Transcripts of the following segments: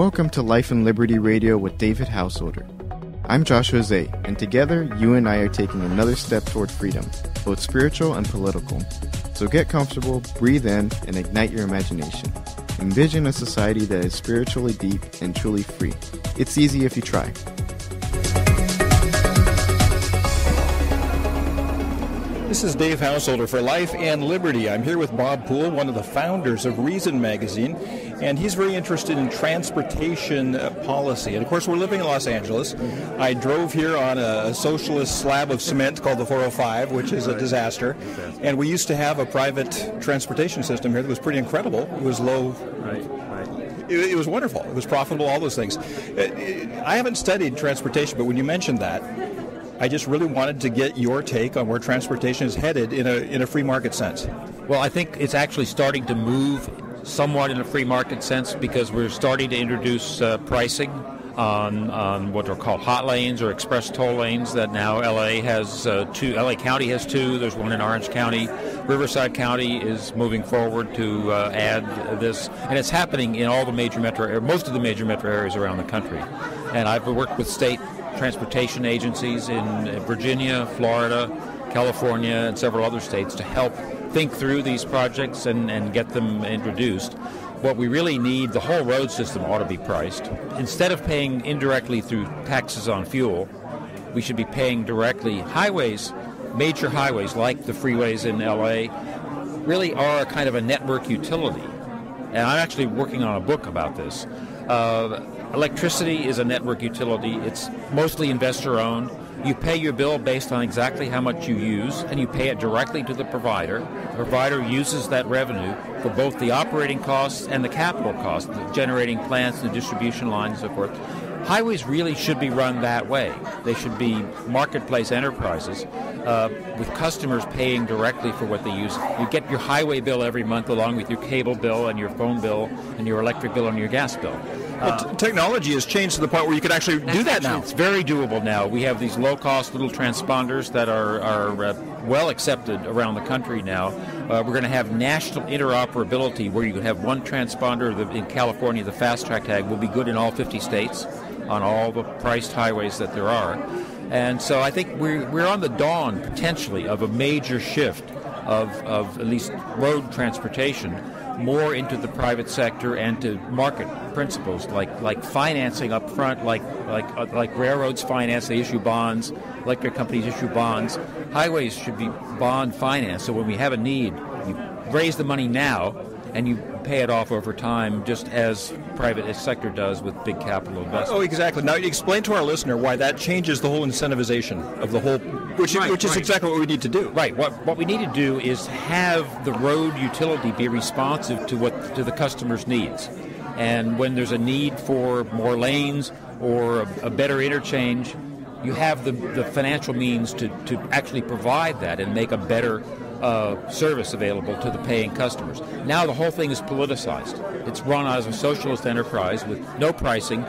Welcome to Life and Liberty Radio with David Householder. I'm Joshua Zay, and together, you and I are taking another step toward freedom, both spiritual and political. So get comfortable, breathe in, and ignite your imagination. Envision a society that is spiritually deep and truly free. It's easy if you try. This is Dave Householder for Life and Liberty. I'm here with Bob Poole, one of the founders of Reason Magazine, and he's very interested in transportation policy. And of course, we're living in Los Angeles. I drove here on a socialist slab of cement called the 405, which is a disaster. And we used to have a private transportation system here that was pretty incredible. It was low. Right. It was wonderful. It was profitable, all those things. I haven't studied transportation, but when you mentioned that, I just really wanted to get your take on where transportation is headed in a free market sense. Well, I think it's actually starting to move somewhat in a free market sense because we're starting to introduce pricing on what are called hot lanes or express toll lanes that now LA has two. LA County has two. There's one in Orange County. Riverside County is moving forward to add this, and it's happening in all the most of the major metro areas around the country. And I've worked with state transportation agencies in Virginia, Florida, California, and several other states to help think through these projects and get them introduced. What we really need, the whole road system ought to be priced. Instead of paying indirectly through taxes on fuel, we should be paying directly. Highways, major highways like the freeways in LA, really are kind of a network utility. And I'm actually working on a book about this. Electricity is a network utility. It's mostly investor-owned. You pay your bill based on exactly how much you use, and you pay it directly to the provider. The provider uses that revenue for both the operating costs and the capital costs, the generating plants, the distribution lines, and so forth. Highways really should be run that way. They should be marketplace enterprises with customers paying directly for what they use. You get your highway bill every month along with your cable bill and your phone bill and your electric bill and your gas bill. But technology has changed to the point where you can actually do that now. It's very doable now. We have these low-cost little transponders that are well accepted around the country now. We're going to have national interoperability where you can have one transponder. In California, the fast track tag will be good in all 50 states on all the priced highways that there are. And so I think we're on the dawn, potentially, of a major shift of at least road transportation more into the private sector and to market principles like financing up front, like railroads finance, they issue bonds, electric companies issue bonds. Highways should be bond financed, so when we have a need, you raise the money now and you pay it off over time, just as private sector does with big capital investment. Oh, exactly. Now, explain to our listener why that changes the whole incentivization of the whole, which is exactly what we need to do. Right. What we need to do is have the road utility be responsive to the customer's needs. And when there's a need for more lanes or a better interchange, you have the financial means to actually provide that and make a better service available to the paying customers. Now the whole thing is politicized. It's run as a socialist enterprise with no pricing,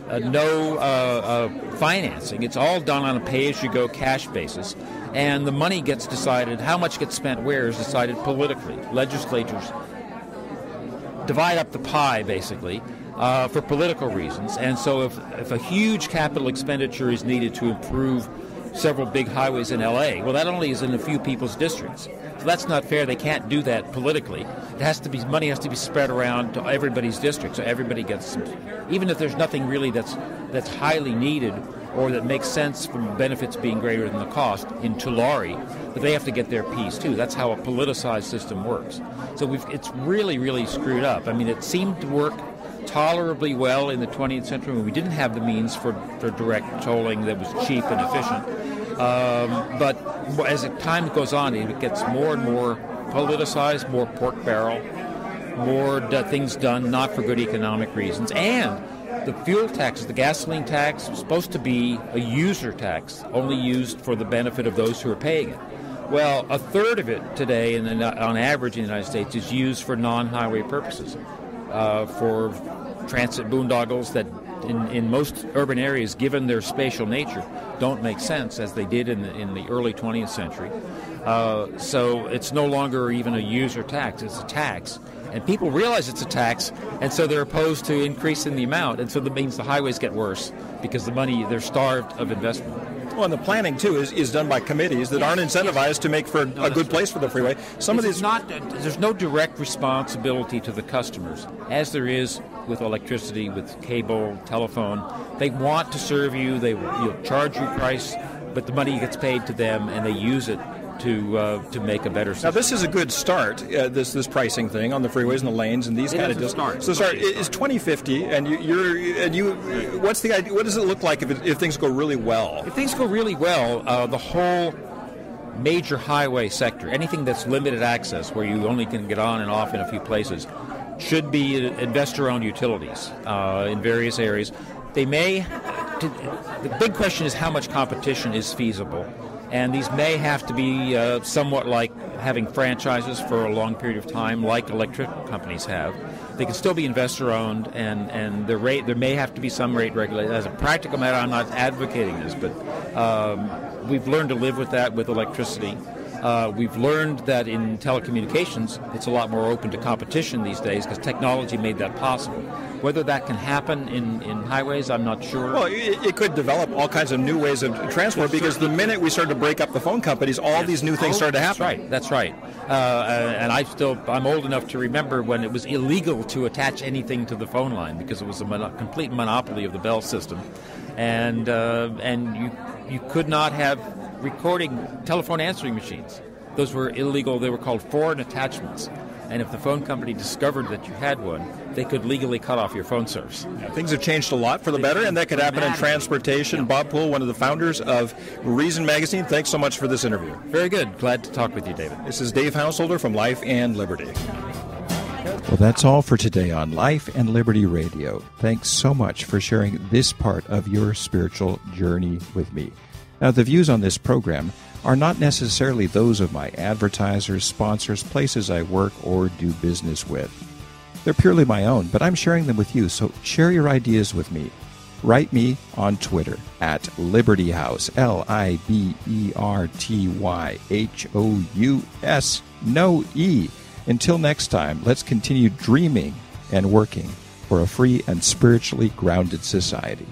no financing. It's all done on a pay-as-you-go cash basis. And the money gets decided, how much gets spent where is decided politically. Legislatures divide up the pie, basically, for political reasons. And so if a huge capital expenditure is needed to improve several big highways in LA, well, that only is in a few people's districts. So that's not fair. They can't do that politically. Money has to be spread around to everybody's district, so everybody gets some. Even if there's nothing really that's highly needed or that makes sense from benefits being greater than the cost in Tulare, but they have to get their piece too. That's how a politicized system works. So it's really, really screwed up. I mean, it seemed to work tolerably well in the 20th century when we didn't have the means for direct tolling that was cheap and efficient. But as time goes on, it gets more and more politicized, more pork barrel, more things done not for good economic reasons. And the fuel tax, the gasoline tax, was supposed to be a user tax, only used for the benefit of those who are paying it. Well, a third of it today, on average in the United States, is used for non-highway purposes, for transit boondoggles that in most urban areas, given their spatial nature, don't make sense as they did in the early 20th century. So it's no longer even a user tax, it's a tax. And people realize it's a tax, and so they're opposed to increasing the amount. And so that means the highways get worse because the money, they're starved of investment. Well, and the planning, too, is done by committees that aren't incentivized to make for a good place for the freeway. There's no direct responsibility to the customers, as there is with electricity, with cable, telephone. They want to serve you. You'll charge you price, but the money gets paid to them, and they use it to make a better system. Now, this is a good start, this pricing thing on the freeways and the lanes and these kind of deals. So, start is 2050, and what's the idea? What does it look like if things go really well? If things go really well, the whole major highway sector, anything that's limited access, where you only can get on and off in a few places, should be investor-owned utilities in various areas. The big question is how much competition is feasible. And these may have to be somewhat like having franchises for a long period of time, like electric companies have. They can still be investor-owned, and there may have to be some rate regulated. As a practical matter, I'm not advocating this, but we've learned to live with that with electricity. We've learned that in telecommunications, it's a lot more open to competition these days because technology made that possible. Whether that can happen in highways, I'm not sure. Well, it could develop all kinds of new ways of transport because the minute we started to break up the phone companies, these new things started to happen. That's right. And I'm old enough to remember when it was illegal to attach anything to the phone line because it was a complete monopoly of the Bell system, and you could not have recording telephone answering machines. Those were illegal. They were called foreign attachments. And if the phone company discovered that you had one, they could legally cut off your phone service. Yeah, things have changed a lot for the better, and that could happen in transportation. Yeah. Bob Poole, one of the founders of Reason Magazine, thanks so much for this interview. Very good. Glad to talk with you, David. This is Dave Householder from Life and Liberty. Well, that's all for today on Life and Liberty Radio. Thanks so much for sharing this part of your spiritual journey with me. Now, the views on this program are not necessarily those of my advertisers, sponsors, places I work or do business with. They're purely my own, but I'm sharing them with you, so share your ideas with me. Write me on Twitter at Liberty House, LIBERTYHOUS, no E. Until next time, let's continue dreaming and working for a free and spiritually grounded society.